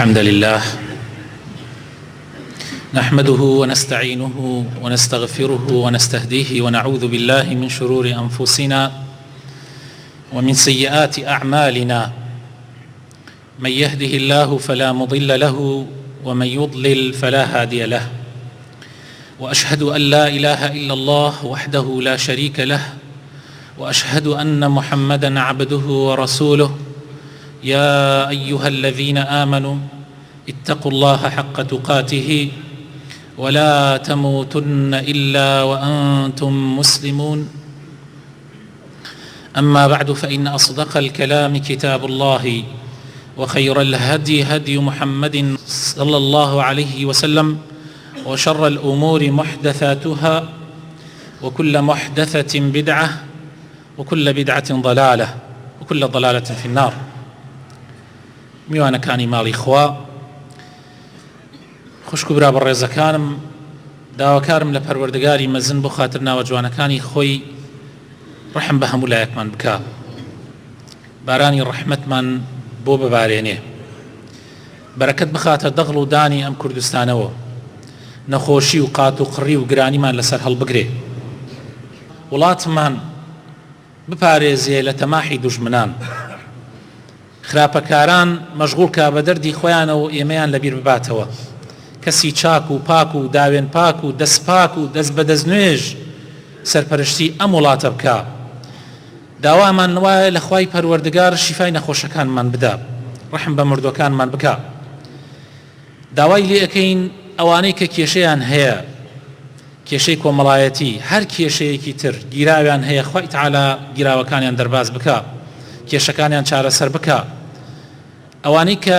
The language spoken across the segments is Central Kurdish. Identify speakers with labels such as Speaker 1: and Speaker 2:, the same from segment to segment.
Speaker 1: الحمد لله نحمده ونستعينه ونستغفره ونستهديه ونعوذ بالله من شرور أنفسنا ومن سيئات أعمالنا من يهده الله فلا مضل له ومن يضلل فلا هادي له وأشهد أن لا إله إلا الله وحده لا شريك له وأشهد أن محمدًا عبده ورسوله يا أيها الذين آمنوا اتقوا الله حق تقاته ولا تموتن إلا وأنتم مسلمون أما بعد فإن أصدق الكلام كتاب الله وخير الهدي هدي محمد صلى الله عليه وسلم وشر الأمور محدثاتها وكل محدثة بدعة وكل بدعة ضلالة وكل ضلالة في النار. میوانەکانی ماڵی خوا خوشک و برا بەڕێزەکانم، داواکارم لە پەروەردگاری مەزن بۆ خاتر ناوە جوانەکانی خۆی ڕەحم بە هەموو لایەکمان بکا، بارانی ڕەحمەتمان بۆ ببارێنێ، بەرەکەت بخاتە دەغڵ و دانی ئەم کوردستانەوە، نەخۆشی و قات و قڕی و گرانیمان لەسەر هەڵبگرێ، وڵاتمان بپارێزێ لە تەماحی دوژمنان، خراپەکاران مەشغوڵ کا بە دەردی خۆیانەوە و ئێمەیان لەبیر بباتەوە، کەسی چاک و پاک و داوێن پاک و دەست پاک و دەست بەدەست نوێژ سەرپەرشتی ئەم وڵاتە بکە. داوامان وایە لە خوای پەروەردگار شیفای نەخۆشەکانمان بدا، ڕەحم بە مردوەکانمان بکە. داوای لێ ئەەکەین ئەوانەی کە کێشەیان هەیە، کێشەی کۆمەڵایەتی، هەر کێشەیەکی تر گیراویان هەیە، خوای تەعالا گیراوەکانیان دەرباز بکە، کێشەکانیان چارەسەر بکە. ئەوانەی کە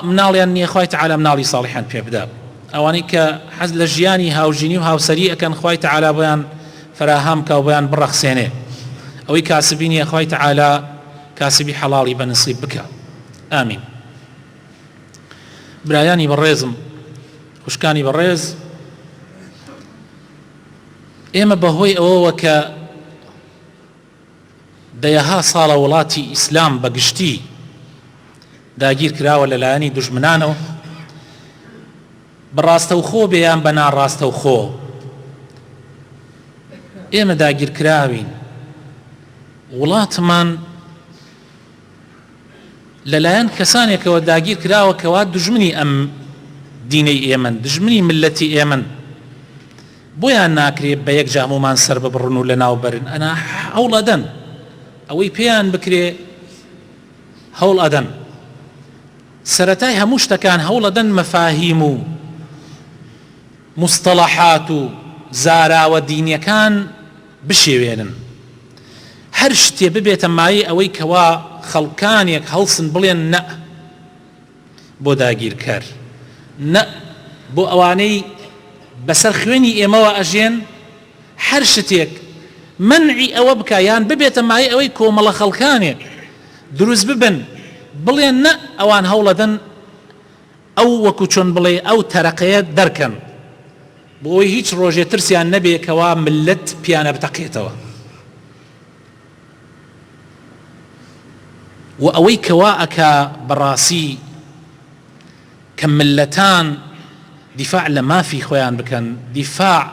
Speaker 1: مناڵیان نییە خوای تەعالا مناڵی ساڵحیان پێ بدە، ئەوانەی کە حەز لە ژیانی هاوژینی و هاوسەری ئەکەن خوای تەعالا بۆیان فراهەم کە و بۆیان بڕەخسێنێ، ئەوەی کاسبی نییە خوای تەعالا کاسبی حەڵاڵی بەنسیب بکە. ئامین. برایانی بەڕێزم، خوشکانی بەڕێز، ئێمە بەهۆی ئەوەوە کە دەیەها ساڵە وڵاتی ئیسلام بەگشتی داگیر کراوە لەلایەنی دوژمنانەوە، بەڕاستەوخۆ بێیان بە ناڕاستەوخۆ ئێمە داگیر کراوین. وڵاتمان لەلایەن کەسانێکەوە داگیر کراوە کەوا دوژمنی ئەم دینەی ئێمەن، دژمنی ملەتی ئێمەن، بۆیان ناکرێت بە یەک جامومان سەر ببڕن و لەناوبەرن، ئەنا هەوڵ ئەدەن ئەوەی پێیان بکرێ، هەوڵ ئەدەن سەرەتای هەموو شتەکان، هەوڵ ئەدەن مەفاهیم و مستەڵەحات و زاراوە دینیەکان بشێوێنن، هەر شتێ ببێتە مایە ئەوەی کەوا خەڵکانێک هەڵسن بڵێن نە بۆ داگیرکەر، نە بۆ ئەوانەی بەسەر خوێنی ئێمەوە ئەژێن، هەر شتێک منعی ئەوە بکە یان ببێتە مایە ئەوەی کۆمەڵە خەڵکانێک دروست ببن بڵێن نە، ئەوان هەوڵەدەن ئەو وەکو چۆن بڵێ ئەو تەرەقەیە دەرکەن، بۆ ئەوەی هیچ ڕۆژێ ترسیان نەبێ کەوا ملت پیانە بتەقێتەوە، و ئەوەی کەوا ئەکا بەڕاستی کە ملەتان دیفاع لە مافی خۆیان بکەن، دیفاع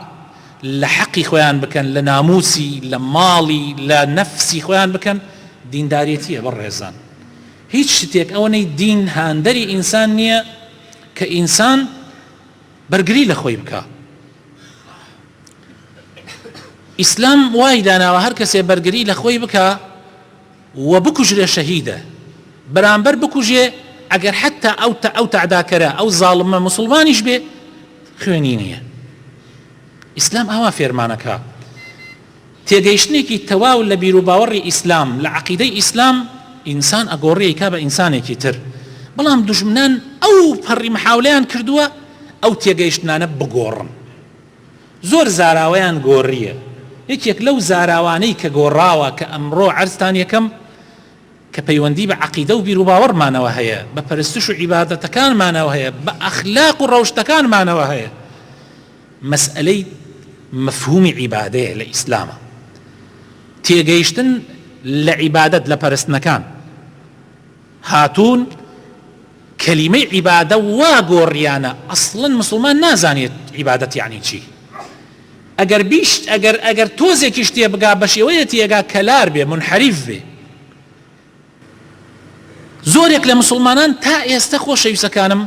Speaker 1: لە حەقی خۆیان بکەن، لە ناموسی، لە ماڵی، لە نەفسی خۆیان بکەن، دینداریەتیە بەڕێزان. هیچ شتێک ئەوەنەی دین هاندەری ئینسان نییە کە ئینسان بەرگری لە خۆی بکە. ئیسلام وای داناوە هەر کەسێ بەرگری لە خۆی بکە و بکوژرێ شەهیدە، بەرامبەر بکوژێ ئەگەر حتا ئەو تەعداکەرە ئەو زاڵمە موسڵمانیش بێ خوێنی نییە. ئیسلام ئاوا فێرمانەکە، تێگەیشتنێکی تەواو لە بیر و باوەڕی ئیسلام، لە عەقیدەی ئیسلام ئینسان ئەگۆڕێ کا بە ئینسانێکی تر، بەڵام دوژمنان ئەو پەڕی محاولەیان کردووە ئەو تێگەیشتنانە بگۆڕن، زۆر زاراوەیان گۆڕیە. یەکێک لەو زاراوانەی کە گۆڕاوە کە ئەمڕۆ عەرزتان یەکەم کە پەیوەندی بە عەقیدە و بیر و باوەڕمانەوە هەیە، بە پەرستش و عیبادەتەکانمانەوە هەیە، بە ئەخلاق و ڕەوشتەکانمانەوە هەیە، مەسئلەی مەفهومی عیبادەیە لە ئیسلامە، تێگەیشتن لە عیبادەت لە پەرستنەکان، هاتوون كلمة عبادة واقوريانا أصلا مسلمان نازانيت عبادة يعني چی اگر بیش اگر توزه کشتی بگا بشیویتی اگر کلار بی منحرف بی زورێک لە مسلمانان تا ئێستا خۆشەویستەکانم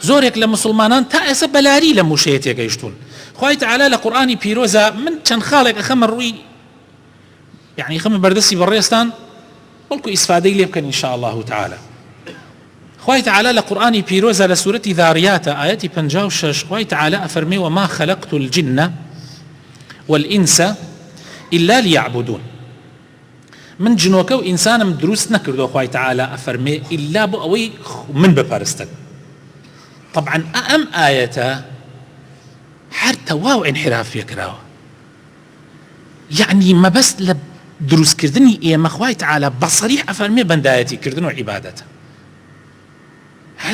Speaker 1: زۆرێک لە مسلمانان تا ئێستا بەلاری لە موشەیە تێگەیشتون خوای تەعالا لە قورئانی پیرۆزە من چەند خاڵێک ئەخەمە ڕووی یعنی خەمە بەردەستی بەڕێستان بەڵکو ئیسفادەی لێ بکەن ئینشاء الله تعالى خوای تەعالا لە قورئانی پیرۆزە لە سوورەتی ذاریاتە ئاەتی 56 خوای تەعالا ئەفەرمێ وما خلقت الجن والإنس إلا ليعبدون من جنۆکە و ئینسانم دروست نەکردو خوای تەعالا ئەفەرمێ ئیلا بۆ ئەوەی من بپەرستن طبعا ئەم ئاەتە هەر تەواو انحراف پێکراوە یعنی مەبەست لە دروستکردنی ئێمە خوای تەعالا بەصەریح ئەفەرمێ بەندایەتی کردن و عیبادەتە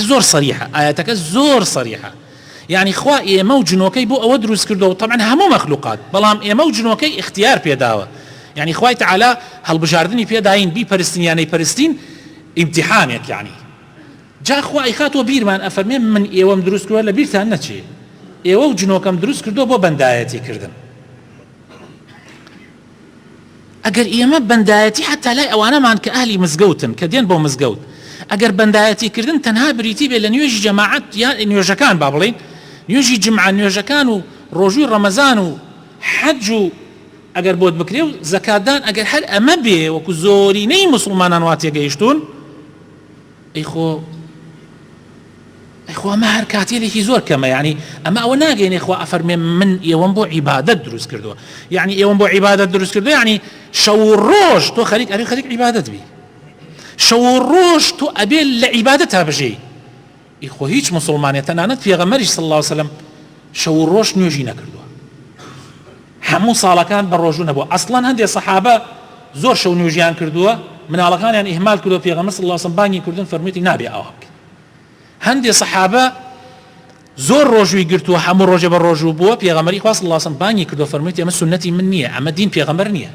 Speaker 1: زۆر صریحە ئاەتەکە زۆر صریحە يعني خوا ئێمە و جنۆکەی بۆ ئەوە دروست کردەوە طبعا هەموو مەخلوقات بەڵام ئێمە و جنۆکەی اختیار پێداوە يعني خوای تەعالا هەڵبژاردننی پێداین بیپەرستین یان نەیپەرستین ئیمتیحانێک يعني جا خوای خاتوە بیرمان ئەفەرمێ من ئێوەم دروست کردووە لە بیرتان نەچێ ئێوە و جنۆکەم دروست کردووە بۆ بەندایەتی کردن ئەگەر ئێمە بەندایەتی حتا لای ئەوانەمان کە ئەهلی مزگەوتن کە دێن بۆ مزگەوت ئەگەر بەندایەتی کردن تەنها بریتی بێ لە نوێژی جەماعەت یان نوێژەکان با بڵێن نوێژی جمعە نوێژەکان و ڕۆژووی ڕەمەزان و حەج و ئەگەر بۆت بکرێ و زەکاتدان ئەگەر هەر ئەمە بێ وەکو زۆرینەی مسلمانان وا تێگەیشتون ئەیخۆ ئەمە هەر کاتێلێکی زۆر کەمە یعنی ئەمە ئەوە ناگەینێ خوا ئەفەرمێ من ئێوەم بۆ عیبادەت دروست کردووە یعنی ئێوەم بۆ عیبادەت دروست کردووە یعنی شەو و ڕۆژ تۆ خەریک ئەبێ خەریک عیبادەت بی شەو و ڕۆژ تۆ ئەبێ لە عیبادەت هەبژێ ئیخۆ هیچ مسلمانێ تەنانەت پێغەمبەریش صلی الله علیه وسلم شەو و ڕۆژ نوێژی نەکردووە هەموو ساڵەکان بە ڕۆژوو نەبووە ئەسڵەن هەندێک سەحابە زۆر شەو نوێژیان کردووە مناڵەکانیان ئیهمال کردووە پێغەمبەر صلی الله علیه وسلم بانگی کردن فەرموویەتی نابێ ئەوە بکەن هەندێک سەحابە زۆر ڕۆژووی گرتووە هەموو ڕۆژێ بە ڕۆژوو بووە پێغەمبەری خوا صلی الله علیه وسلم بانگی کردووە فەرموویەتی ئەمە سونەتی من نییە ئەمە دین پێغەمبەر نییە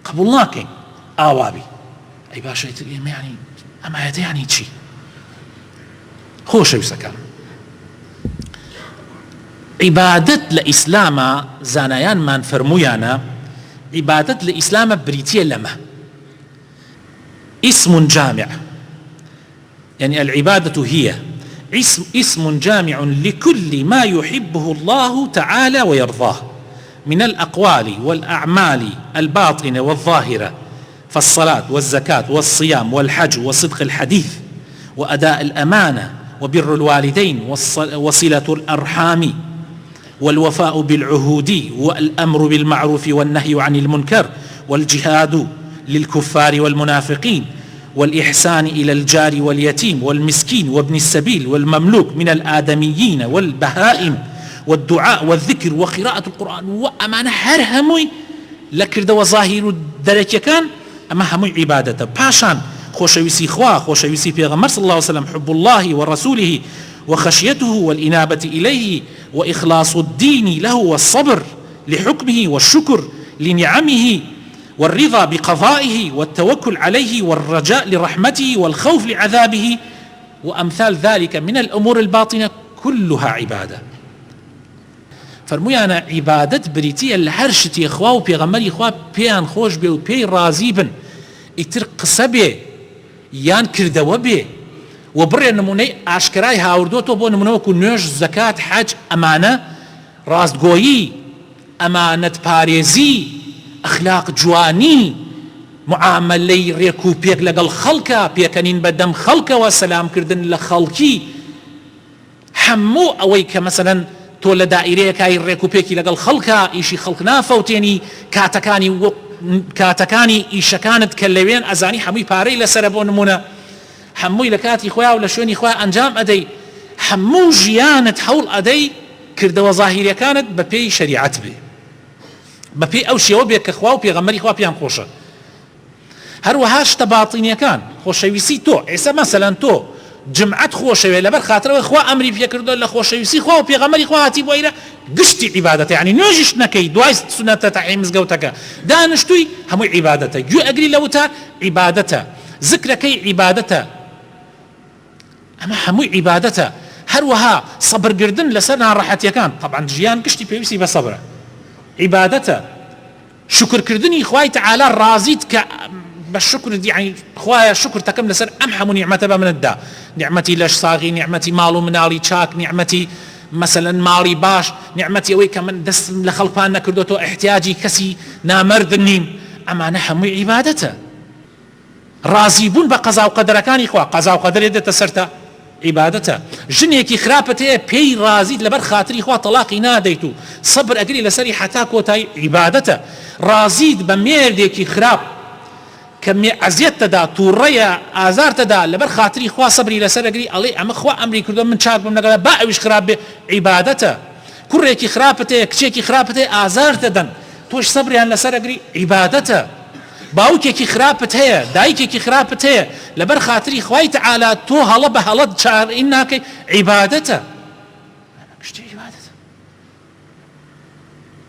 Speaker 1: قبول ناکەین ئاوابی ئەی باشە ئیتر ئێمە یعنی ئەم ئاەتە یعنی چی خۆشەویستەکان عیبادەت لە ئیسلامە زانایانمان فەرموویانە عیبادەت لە ئیسلامە بریتیە لەمە اسم جامع يعني العبادة هي اسم جامع لكل ما يحبه الله تعالى ويرضاه من الأقوال والأعمال الباطنة والظاهرة فالصلاة والزكاة والصيام والحج وصدق الحديث وأداء الأمانة وبر الوالدين وصلة الأرحام والوفاء بالعهود والأمر بالمعروف والنهي عن المنكر والجهاد للكفار والمنافقين والإحسان إلى الجار واليتيم والمسكين وابن السبيل والمملوك من الآدميين والبهائم والدعاء والذكر وقراءة القرآن وأمانة هر هموي لكرد وظاهر درجة كان أما هموي عبادته باشان خوشويسي خوا خوشويسي پیغمبر صلى الله عليه وسلم حب الله ورسوله وخشيته والإنابة إليه وإخلاص الدين له والصبر لحكمه والشكر لنعمه والرضا بقضائه والتوكل عليه والرجاء لرحمته والخوف لعذابه وأمثال ذلك من الأمور الباطنة كلها عبادة فرمویانە عیبادەت بریتیە لە هەر شتی خوا و پێغەمبەری خوا پێیان خۆش بێ و پێی ڕازی بن ئیتر قسە بێ یان کردەوە بێ و بڕێ نمونەی ئاشکرای هاوردۆتەوە بۆ نمونەوەکو نوێژ زەکات حەج ئەمانە ڕاستگۆیی ئەمانەت پارێزی ئەخلاق جوانی معاملەی ڕێک و پێک لەگەڵ خەڵکە پێکەنین بەدەم خەڵکەوە سەلامکردن لە خەڵکی هەموو ئەوەی کە مەسەلەن تۆ لە دائیرەیەکای ڕێک و پێکی لەگەڵ خەڵکە ئیشی خەڵک نافەوتێنی کاتەکانی ئیشەکانت کە لەوێن ئەزانی هەمووی پارەی لەسرە بۆ نمونە هەمووی لە کاتی خۆیان و لە شوێنی خۆیان ئەنجام ئەدەی هەموو ژیانت هەوڵ ئەدەی کردەوە زاهیریەکانت بە پێی شەریعەت بێ بە پێی ئەو شێوە بێت کە خوا و پێغەمبەری خوا پێیان خۆشە هەروەها شتە باڵتینیەکان خۆشەویستی تۆ ئێستا مەسەلەن تۆ جمعەت خۆشەوێ لەبەر خاترەوەی خوا ئەمری پێکردووە لە خۆشەویستی خوا و پێغەمبەری خوا هاتی بۆ ئیرە گشتی عیبادەتە یعنی نوێژیش نەکەی دوای سونەتە تەحی مزگەوتەکە دانیشتووی هەمووی عیبادەتە گوێ ئەگری لەوتە عیبادەتە ذکرەکەی عیبادەتە ئەمە هەمووی عیبادەتە. هەروەها سەبرگردن لەسەر ناڕەحەتیەکان، طبعا ژیان گشتی پێویستی بە سەبرە، عیبادەتە. شکرکردنی خوای تەعالا ڕازیت کە بە شکر، یعنی خوایە شکر تەکەم لەسەر ئەم هەموو نیعمەتە بە منتدا، نیعمەتی لەش ساغی، نیعمەتی ماڵ و مناڵی چاک، نیعمەتی مثلا ماڵی باش، نیعمەتی ئەوەی کە من دەستم لە خەڵپان نەکردوەوە، احتیاجی کەسی نامەرد نیم، ئەمانە هەمووی عیبادەتە. ڕازی بوون بە قەزا و قەدەرەکانی خوا، قەزا و قەدەرێ دێتە سەرتە، عیبادەتە. ژنێکی خراپەت هەیە پێی ڕازیت لەبەر خاتری خوا تەلاقی نادەیت و سەبر ئەگری لەسەری حتا کۆتایی، عیبادەتە. ڕازیت بە مێردێکی خراپ کە عەزیەت تەدا، تووڕەیە، ئازار تەدا، لەبەر خاتری خوا سەبری لەسەر ئەگری، ئەڵێ ئەمە خوا ئەمری کردو من چاک بم لەگەڵا، با ئەویش خراپ بێ، عیبادەتە. کوڕێکی خراپەت هەیە، کچێکی خراپەت هەیە، ئازار تەدەن، تۆش سەبریان لەسەر ئەگری، عیبادەتە. باوکێکی خراپت هەیە، دایکێکی خراپت هەیە، لەبەر خاتری خوای تەعالا تۆ هەڵە بە هەڵەت چارەی ناکەی، عیبادەتە. شتی عیبادەتە.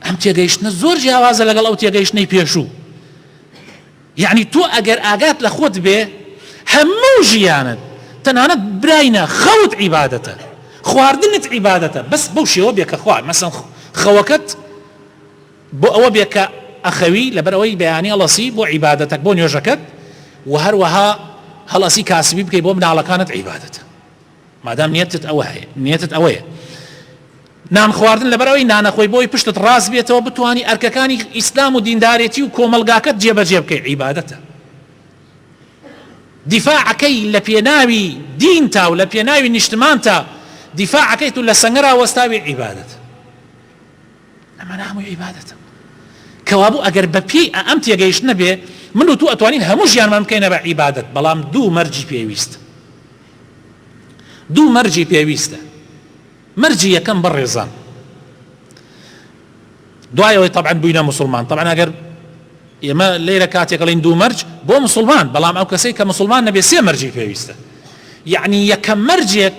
Speaker 1: ئەم تێگەیشتنە زۆر جیاوازە لەگەڵ ئەو تێگەیشتنەی پێشوو. یعنی تۆ ئەگەر ئاگات لە خۆت بێ، هەموو ژیانت تەنانەت براینە خەوت عیبادەتە، خواردنت عیبادەتە، بەس بەو شێوە بێ کە خوارد. مەسەڵەن خەوەکەت بۆ ئەوە بێ کە ئەخەوی لەبەر ئەوەی بەیانی هەڵەسی بۆ عیبادەتەک، بۆ نوێژەکەت، و هەروەها هەڵەسی کاسبی بکەی بۆ مناڵەکانت، عیبادەتە. مادام نیەتت ئەوە هەیە، نیەتت ئەوەیە. نان خواردن لەبەر ئەوەی نانەخۆی بۆی پشتت ڕاست بێتەوە، بتوانی ئەرکەکانی ئیسلام و دیندارێتی و کۆمەلگاکەت جێبەجێ بکەی، عیبادەتە. دیفاعەکەی لە پێناوی دینتا و لە پێناوی نیشتمانتا دیفاعەکەیت و لە سەنگەرا وەستاوی، عیبادەتە. ئەمانە هەمووی عیبادەتە. کەوابوو ئەگەر بە پێی ئەم تێگەیشت نەبێ، من و تو ئەتوانین هەموو ژیانمان بکەینە بە عیبادەت، بەڵام دوو مەرجی پێویستە. دوو مەرجی پێویستە. مەرجی یەکەم بەڕێزان، دوایەوەی طبعا بووینە مسلمان. طبعا ئەگەر ئێمە لێرە کاتێک ئەڵێن دوو مەرج بۆ مسلمان، بەڵام ئەو کەسەی کە مسلمان نەبێ سێ مەرجی پێویستە. یعنی یەکەم مەرجێک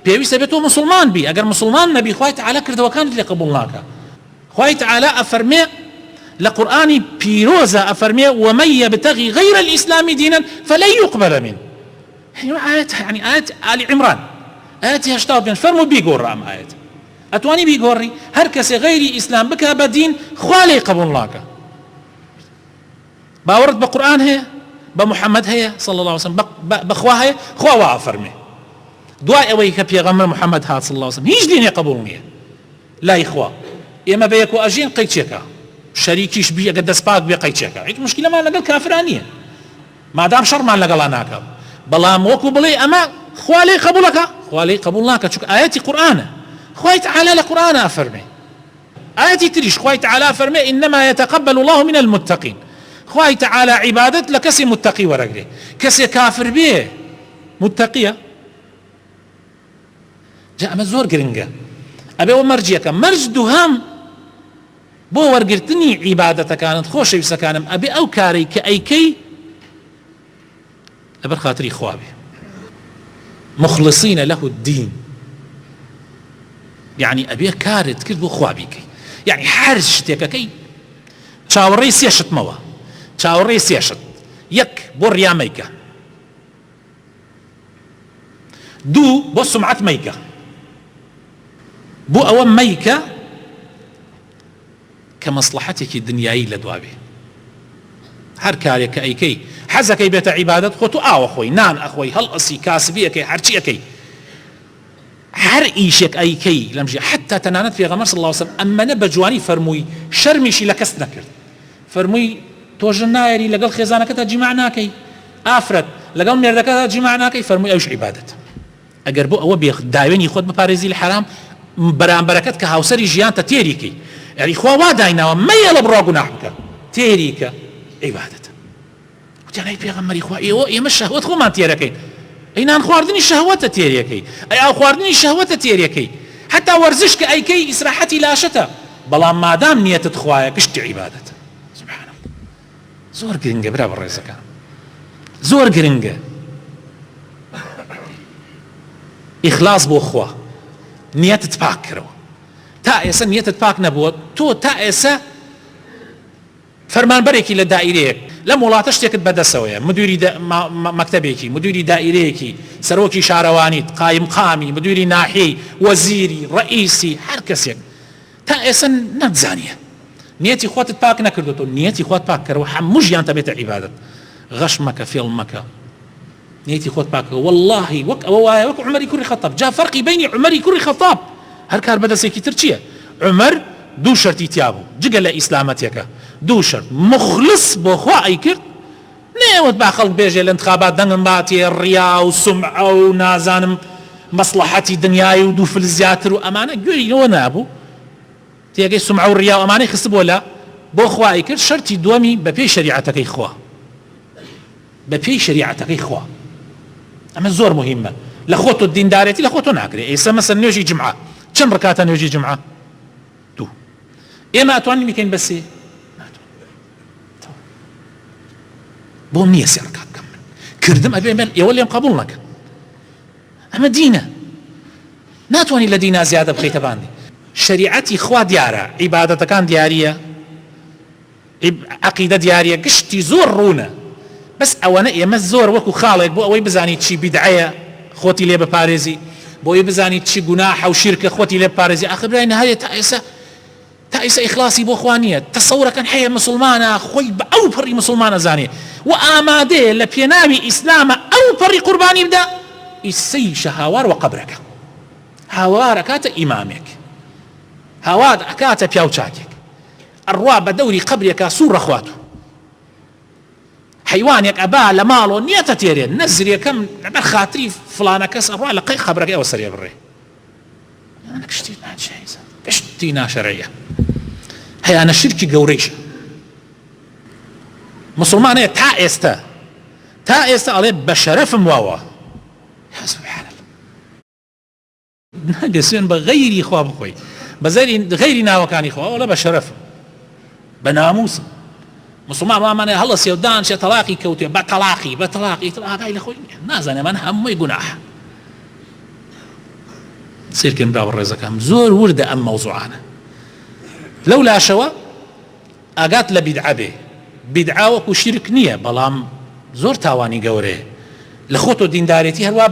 Speaker 1: پێویستە بێت تۆ مسلمان بی. ئەگەر مسلمان نەبی، خوای تەعالا کردەوەکانت لێ قبوڵ ناکە. خوای تەعالا ئەفەرمێ لە قورئانی پیرۆزە، ئەفەرمێ ومن يبتغي غير الإسلام دينا فلن يقبل منه. يعني آيات آل عمران، آيات 85 فەرموو بیگۆڕە ئەم ئاەت. ئەتوانی بیگۆڕی، هەر کەسێ غەیری ئیسلام بکە بە دین، خوا لێی قبوڵ ناکە. باوەڕت بە قورئان هەیە، بە محەممەد هەیە صلی الله عليه وسلم، بەخوا هەیە، خوا وا ئەفەرمێ. دوای ئەوەی کە پێغەمبەر محەممەد هات صلی الله عليه وسلم، هیچ دینێ قبوڵ نییە لای خوا. ئێمە بە یەک و ئەژین قەیچێکە، شەریکیش بی، ئەگەر دەستپاک بێ قەیچێکە، هیچ مشکلەمان لەگەڵ کافران نییە، مادام شەڕمان لەگەڵا ناکە. بەڵام وەکو بڵێ ئەمە خوا لێی قبوڵەکە، خوا لێی قبوڵ ناکە، چونکە ئاەتی قورئانە. خوای تەعالا لە قورئانە ئەفەرمێ. ئاەتی تریش خوای تەعالا ئەفەرمێ إنما يتقبل الله من المتقين. خوای تەعالا عیبادەت لە کەسی متقی وەرەگرێ. کەسێ کافر بێ متقیە، جا ئەمە زۆر گرنگە. ئەبێەوە مەرجیەکە. مەرج دووهەم بۆ وەرگرتنی عیبادەتەکانت خۆشەویستەکانم، ئەبێ ئەو کارەی کە ئەیکەی لەبەر خاتری خوا بێ، مخلصینە لەه الدین. یعنی ئەبێ کارت کرد بۆ خوا بیکەی. یعنی هەر شتێکەکەی چاوەڕێی سێ شتمەوە، چاوەڕێی سێ شت. یەک بۆ ڕیا مەیکە، دوو بۆ سومعەت مەیکە، بۆ ئەوە مەیکە کە مەسلحەتێکی دنیایی لە دوابێ. هەر کارێک کە ئەیکەی حەزەکەی بێتە عیبادەت، خۆ تۆ ئاوە خۆی، نان ئەخۆی، هەڵئەسی، کاسبی ئەەکەی، هەرچی ئەەکەی، هەر ئیشێک ئەیکەی لەم ژیانە. حتا تەنانەت پێغەمبەر صلی الله عليه وسلم ئەمەنە بە جوانی فەرمووی، شەرمیشی لە کەس نەکرد. فەرمووی تۆ ژن نایەری لەگەڵ خێزانەکەتە جیماع ناکەی، ئافرەت لەگەڵ مێردەکەتە جیماع ناکەی، فەرمووی ئەوش عیبادەتە. ئەگەر بۆ ئەوە بێ داوێنی خۆت بپارێزی لە حرام، بەرامبەرەکەت کە هاوسەری ژیانتە تێریکەی، یعنی خوا وا دایناوە مەیە لە بڕوا گوناح بکە، تێریکە، عیبادەتە. وتیانەی پێغەمبەری خوا ئێمە شەهوەت خۆمان تێرەکەین، ئەی نان خواردنی شەهوەتە تێریەکەی، ئەی ئاو خواردنی شەهوەتە تێریەکەی، حتا وەرزش کە ئەیکەی ئیسراحەتی لاشەتە، بەڵام مادام نیەتت خوایە گشتی عیبادەتە. سبحان الله. زۆر گرنگە برا بەڕێزەکان، زۆر گرنگە. ئیخلاص بۆ خوا، نیەتت پاک کردەوە. تا ئێستا نیەتت پاک نەبووە، تۆ تا ئێستا فەرمانبەرێکی لە دائیرەیەک لە وڵاتە شتێکت بەدەسەوەیە مدیری مەکتەبێکی مدیری دائیرەیەکی سەرۆکی شارەوانیت قایم قامی مدیری ناحیەی وەزیری ڕئیسی هەر کەسێک تا ئێستا نەتزانیە نیەتی خۆتت پاک نەکردوتەوە نیەتی خۆت پاک کردەوە هەموو ژیان تەبێتە عیبادەت غەش مەکە فێڵ مەکە نیەتی خۆت پاکەوە واللهی وەک ئەوە وایە وەک عومەری کوڕی خەتاب جا فەرقی بینی عومەری کوڕی خەتاب هەر کار بەدەستێکی تر چییە عومەر دوو شەرتی تیا بوو جگە لە ئیسلامەتێکە دوو شەرت مخلص بۆ خوا ئەیکرد نێوت با خەڵک بێژێ لە انتخابات دەنگم باتێ ڕیا و سومعە و نازانم مەسلەحەتی دنیای و دوو فلس زیاتر و ئەمانە گوێرینەوە نابوو تێگەی سومعە و ڕیا و ئەمانەی خست بۆ لە بۆ خوا ئەیکرد شەرتی دووەمی بەپێی شەریعەتەکەی خوا بەپێی شەریعەتەکەی خوا ئەمە زۆر مهمە لە خۆت و دیندارێتی لە خۆتۆ ناکرێت ئێستا مەسەڵەن نوێژی جمعە چەند ڕکاتە نوێژی جمعە دوو ئێمە ئەتوانین بکەین بەسێ بۆم نییە سێ ڕکات بکەم کردم ئەبێ ئێوە لێم قبوڵ نەکەن ئەمە دینە ناتوانانی لە دینا زیادە بخەیتە باندی شریعەتی خوا دیارە عیبادەتەکان دیاریە عەقیدە دیاریە گشتی زۆر ڕوونە بەس ئەوەنە ئێمە زۆر وەکو خاڵێک بۆ ئەوەی بزانیت چی بیدعەیە خۆتی لێ بپارێزی بۆ ئەوەی بزانیت چی گوناحە و شیرکە خۆتی لێ بپارێزی ئاخر برای نەهایە تا ئێستا ئیخلاسی بۆ خوا نییە تەسەورەکەن هەیە مسلمانە خۆی بە ئەو پەڕی مسلمانە زانێ و ئامادەیە لە پێناوی ئیسلامە ئەو پەڕی قوربانی بدە ئیسەیشە هاوار و قەبرەکە هاوار ئەکاتە ئیمامێک هاوار ئەکاتە پیاو چاکێک ئەڕوا بە دەوری قەبرێکە سوور ڕەخواتوە حیوانێک ئەبا لە ماڵۆ نیەتە تێرێ نەزرێکەم لەبەر خاتری فلانە کەس ئەڕوا لە قەی قەبرەکەی ئەوە سەرێ بڕێ گشتی ناجایزە گشتی ناشەرعیە هەیانە شرکی گەورەیشە مسلمانەیە تا ئێستا ئەڵێ بە شەرەفم واوە سبحان الله ناگەسوێن بە غەیری خوا بخۆی بە غەیری ناوەکانی خوا وەڵە بە شەرەفم بە ناموسم مسلمان وامانێ هەڵەسێ و دانشێ تەلاقی کەوتێ بە تەلاقی تەلاقای لە خۆی نازانێ من هەمووی گوناحە سیرکن براوە ڕێزەکەم زۆر وردە ئەم مەوزوعانە لەو لاشەوە ئاگات لە بیدعە بێ بیدعا وەکو شیرک نییە بەڵام زۆر تاوانی گەورەیە لە خۆتۆ دیندارێتی هەروە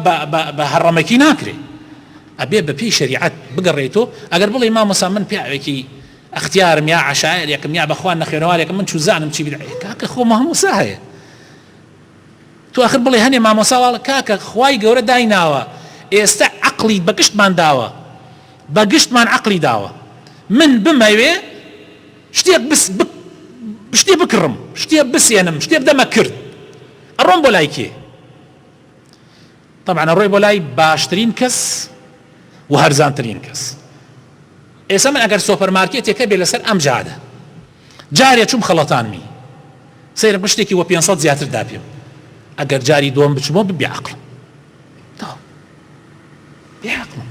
Speaker 1: بە هەڕەمەکی ناکرێ ئەبێ بە پێی شەریعەت بگەڕێتۆ ئەگەر بڵێ مامۆستا من پیاوێکی اختیارم یا عشاعرێکم یا بەخوان نەخێنەوارێکم من چوزانم چی بیدعەیە کاکە خۆ مامۆستا هەیە تو آخر بڵێ هەنێ مامۆستا واڵە کاکە خوای گەورە دایناوە ئێستا عەقڵی بە گشتمان داوە بە گشتمان عەقڵی داوە من بمەوێ شتێ بکڕم شتێ بسێنم شتێ بدەمە کرد ئەڕۆم بۆ لای کێ طبعا ئەڕۆی بۆ لای باشترین کەس و هەرزانترین کەس ئێستا من ئەگەر سۆپەرمارکێتێکە بێ لەسەر ئەم جادە جارێ چوم خەڵەتانمی سەیرە بە شتێکی وە 500 زیاتر داپێم ئەگەر جاری دۆم بچمەوە ببێ عەقڵم بێعەقڵم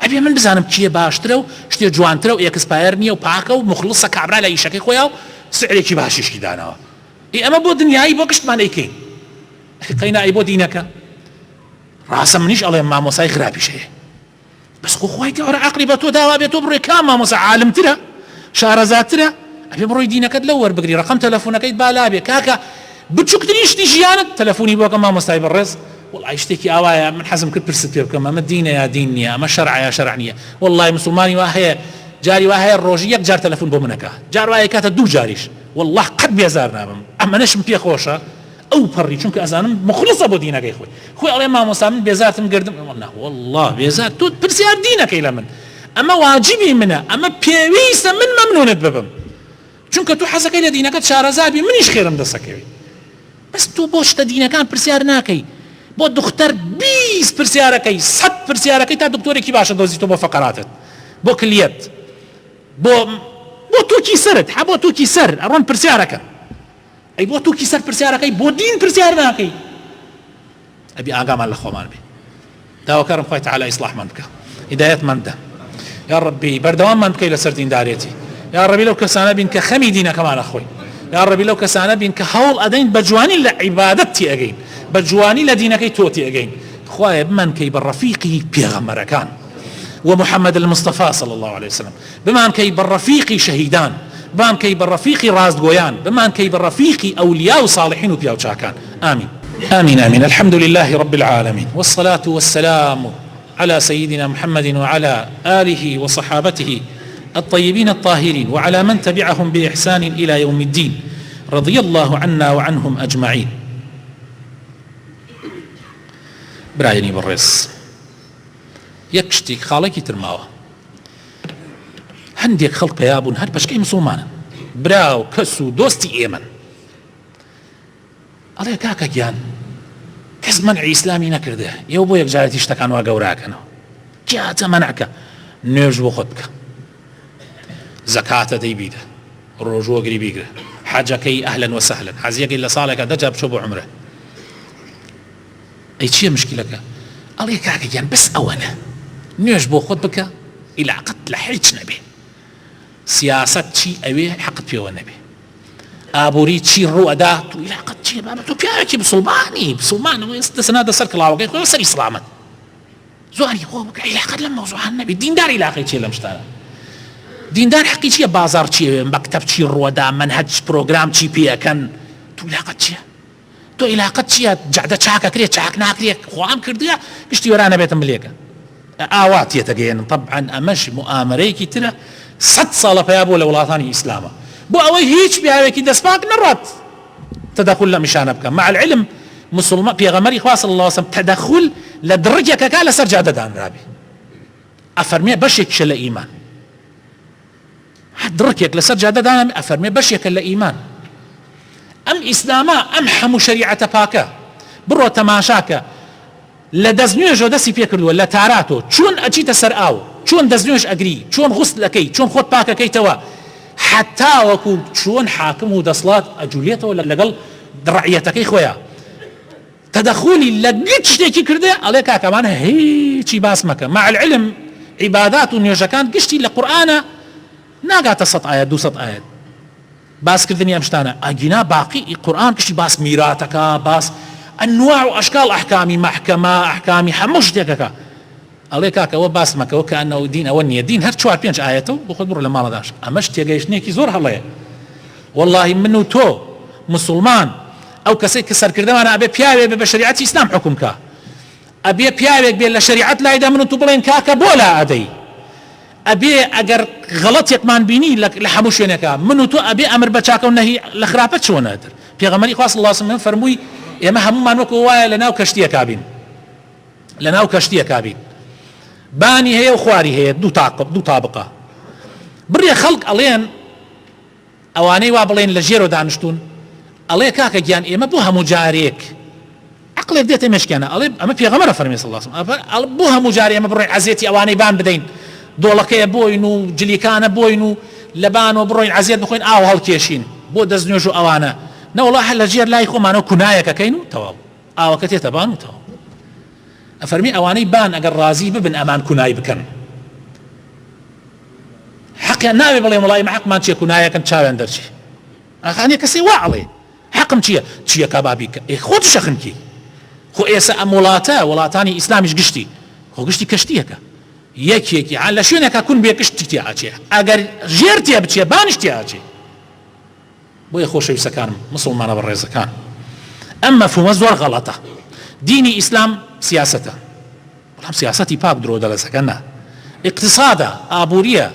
Speaker 1: ئەبێ من بزانم چییە باشترە و شتێ جوانترە و ئێکسپایر نییە و پاکە و مخلصە کابرا لە ئیشەکەی خۆیان و سعرێکی باشیشکی داناوە ئەمە بۆ دنیایی بۆ گشتمان ئەیکەین قەینایی بۆ دینەکە ڕاستە منیش ئەڵێم مامۆسای خراپیش هەیە بەس خۆ خوای گەورە عەقڵی بە تۆ داوا بێت تۆ بڕۆی کام مامۆسا عالمترە شارەزاترە ئەبێ بڕۆی دینەکەت لەو وەربگری ڕەقەم تەلەفۆنەکەیت بالا بێ کاکە بچووکترین شتی ژیانت تەلەفۆنی بۆکە مامۆستای بەڕێز والله شتێکی ئاوایە من حەزم کرد پرست پێ بکەم ئەمە دینە یا دین نییە ئەمە شەرعە یا شەرع نییە والله مسلمانی وا هەیە جاری وا هەیە ڕۆژی یەک جار تەلەفۆن بۆ منەکە جار وایە کاتە دوو جاریش والله قەت بێزار نابم ئەمەنەشم پێ خۆشە ئەو پەڕی چونکە ئەزانم مخلصە بۆ دینەکەی خۆی ئەڵێ مامۆستا من بێزارتم گردم والله بێزار تۆ پرسیار دینەکەی لە من ئەمە واجبی منە ئەمە پێویستە من مەمنونت ببم چونکە تو حەزەکەی لە دینەکەت شارەزابی منیش خێرم دەسەکەوی بەس تۆ بۆ شتە دینەکان پرسیار ناکەی بۆ دختەر 20 پرسیارەکەی 100 پرسیارەکەی تا دکتۆرێکی باشە دۆزیتۆ بۆ فەقەراتت بۆ کلیەت بۆ تووکی سەرت بۆ تووکی سەر ئەڕۆن پرسیارەکە ئەی بۆ تووکی سەر پرسیارەکەی بۆ دین پرسیار ناکەی ئەبی ئاگامان لە خۆمان بێ داواکارم خوای تەعالی ئیسلاحمان بکە هیدایەتمان بدە یا ڕەبی بەردەواممان بکەی لەسەر دیندارێتی یا ڕەبی لەو کەسانە بین کە خەمی دینەکەمانە خۆی یا ڕەبی لەو کەسانە بین کە هەوڵ ئەدەین بە جوانی لە عیبادەتی ئەگەین بە جوانی لە دینەکەی تۆتی ئەگەین خوایە بمانکەی بە ڕەفیقی پێغەمبەرەکان ومحمد المصطفى صلى الله عليه وسلم بمانکەی بە ڕەفیقی شەهیدان بمان كي بالرفيق راز قويان بمان كي بالرفيق أولياء وصالحين وبياو شاكان آمين آمين آمين. الحمد لله رب العالمين، والصلاة والسلام على سيدنا محمد وعلى آله وصحابته الطيبين الطاهرين وعلى من تبعهم بإحسان إلى يوم الدين، رضي الله عنا وعنهم أجمعين. برايني بالرس يكشتي خالقي ترماوه هەندێک خەڵقەیە بوون هەر بەشکەی مسلمانن، براو کەس و دۆستی ئێمەن، ئەڵێ کاکە گیان کەس مەنعی ئیسلامی نەکردە، ئێوە بۆ یەکجارەتی شتەکان وا گەوراکەنەوە، جاتە مەنعکە، نوێژ بۆ خۆت بکە، زەکاتە دەی بیدە، ڕۆژوەگری بیگرە، حەجەکەی ئەهلەن وەسەهلەن، حەزیەکەی لە ساڵێکە دەجا بچۆ بۆ عومرە. ئەی چییە مشکلەکە؟ ئەڵێ کاکە گیان بەس ئەوەنە، نوێژ بۆ خۆت بکە، ئیلاقەت لە هیچ نەبێ، سیاست چی ئەوێ حەقت پێوە نەبێ، ئابووری چی ڕوئەدا تو عیلاقەت چیە بابە تۆ پیاوێکی بسڵمانی دەسەناتە سەر کڵاوەکەی خۆ سەر ئیسلامەت زوانی خۆ بکە، عیلاقەت لەم مەوزوعان نەبێ. دیندار عیلاقەی چیە لەم شتانە؟ دیندار حەقی چییە؟ بازار چیە؟ مەکتەب چی ڕوەدا؟ مەنهەج پرۆگرام چی پێەکەن؟ تو عیلاقەت چییە؟ تۆ عیلاقەت چییە؟ جەعدە چاکەکرێت چاک ناکرێت، خۆام کردووە گشتی وەرانە بێتم بلێکە ئاوا تێتەگەێنن. طبعا ئەمەش مؤامرەیەکی ترە 100 ساڵە پیا بۆ لە وڵاتانی ئیسلامە، بۆ ئەوەی هیچ پیاوێکی دەستپاک نەڕات تەدەخل لە میشانە بکەم. مع العلم مسلمان پێغەمبەری خوا صلی الله علیه وسلم تەدەخل لە درجێکەکە لەسەر جادەدانرابێ، ئەفەرمێ بەشێکە لە ئیمان، درکێک لەسەر جادەدانە ئەفەرمێ بەشێکە لە ئیمان. ئەم ئیسلامە ئەم هەموو شەریعەتە پاکە بڕۆ تەماشاکە لە دەستنوێژەوە دەستی پێ کردووە لە تاراتۆ چۆن ئەچیتە سەر ئاو، چۆن دەستنوێژ ئەگری، چۆن غوسل ئەکەی، چۆن خۆت پاکەکەیتەوە، حتا وەکو چۆن حاکم و دەسڵات ئەجوولێتەوە لەگەڵ ڕەعیەتەکەی خۆیان. تەدەخولی لە گچ شتێکی کردێ ئەڵێ کاکەمانە هیچی باس مەکە. مع العلم عیبادات و نوێژەکان گشتی لە قورئانە ناگاتە 100 ئاەت 200 ئاەت باسکردنی ئەم شتانە، ئەگینا باقی قورئان گشتی باس میراتەکە، باس ئەنواع و ئەشکال ئەحکامی مەحکەمە، ئەحکامی هەموو شتێکەکە. ئەڵێ کاکەوە باس مەکەوە کە ئەنەوە دین ئەوە نییە، دین هەر 4-5 ئاەتەوە بۆ خۆت بڕۆ لە ماڵەداش. ئەمەش تێگەیشتنێکی زۆر هەڵەیە. والله من و تۆ مسلمان ئەو کەسەی کە سەرکردەوانە ئەبێ پیاوێک بێ بە شریعەتی ئیسلام حکم کە، ئەبێ پیاوێک بێ لە شریعەت لایدا من و تو بڵێن کاکە بۆ لا ئەدەی، ئەبێ ئەگەر غەڵەتێکمان بینی لە هەموو شوێنێکە من و تۆ ئەبێ ئەمر بە چاکە و نەهی لە خراپەت چۆنە ئەدر. پێغەمبەری خوا صلی الله علیه وسلم فەرمووی ئێمە هەمومان وەکو وایە لەناو کەشتیەکە بین، لەناو کەشتیەکە بین، بانی هەیە و خواری هەیە، دوو تابقە، بڕێ خەڵک ئەڵێن ئەوانەی وا بڵێن لە ژێرۆ دانیشتون، ئەڵێ کاکە گیان ئێمە بۆ هەموو جارێک عقلێک دێتە مێشکێنە، ئەڵێ ئەمە پێغەمبەرە فەرمێ صلی الله علیه وسلم بۆ هەموو جارێ ئێمە بڕۆین عەزیەتی ئەوانەی بان بدەین، دۆڵەکەیە بۆین و جلیکانە بۆین و لە بانەوە بڕۆین عەزیەت بخۆین ئاو هەڵکێشین بۆ دەستنوێژ و ئەوانە، نەوەڵا هەر لە ژێر لای خۆمانەوە کونایەکەکەین و تەواو ئاوەکە تێتە بان و تەواو. ئەفەرمی ئەوانەی بان ئەگەر ڕازی ببن ئەمان کونای بکەن، حەقیان ناوێ بڵێ وڵای ئێمە حەقمان چییە کونایەکەن چاویان دەرچێ، ئەخانێ کەسێ وا ئەڵێ حەقم چییە کابابی کە خۆت شەخنکی، خۆ ئێستا ئەم وڵاتانی ئیسلامیش گشتی خۆ گشتی کەشتیەکە یەکێکی لە شوێنێکە کون بێ کشتی تێ ئاچێ، ئەگەر ژێر تێ بچێ بانیش تێ ئاچێ. بۆیە خۆشەویستەکانم مسلمانە بەڕێزەکان، ئەم مەفهومە زۆر غەڵەتە. دینی ئیسلام سیاسەتە، بەڵام سیاسەتی پاک درۆ دەلەسەکە نا، اقتصادە، ئابووریە.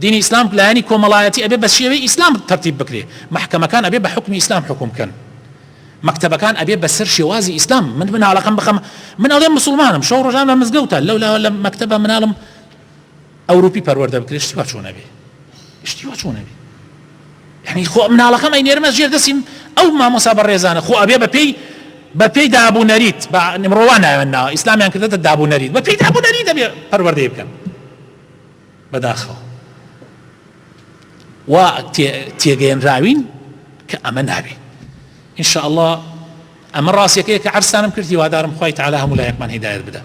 Speaker 1: دینی ئیسلام لایەنی کۆمەڵایەتی ئەبێ بە شێوەی ئیسلام تەرتیب بکرێ، محکەمەکان ئەبێ بە حکمی ئیسلام حکوم بکەن، مەکتەبەکان ئەبێ بەسەر شێوازی ئیسلام. من مناڵەکەم بخەم، من ئەڵێم مسلمانم، شەو ڕۆژان لە مزگەوتە لە مەکتەبە مناڵم ئەوروپی پەروەردە بکرێ، شتیوا چۆنە بێ، شتیوا چۆنە بێ. یعنی خۆ مناڵەکەم ئەی نێرمە ژێر دەسیم ئەو مامۆستا بەڕێزانە، خۆ ئەبێ بەپێی دابوونەریت بە مرۆوان ناوێنناوە ئیسلامیان کردێتە دابوونەریت، بەپێی دابوونەریت دەبێ پەروەردەی بکەن بەداخەوە. وا تێگەیەنراوین کە ئەمە نابێ. ئینشاء الله ئەمە ڕاستیەکەیە کە عەرزتانم کردی، وادارم خوای تەعالا هەموو لایەکمان هیدایەت بدە.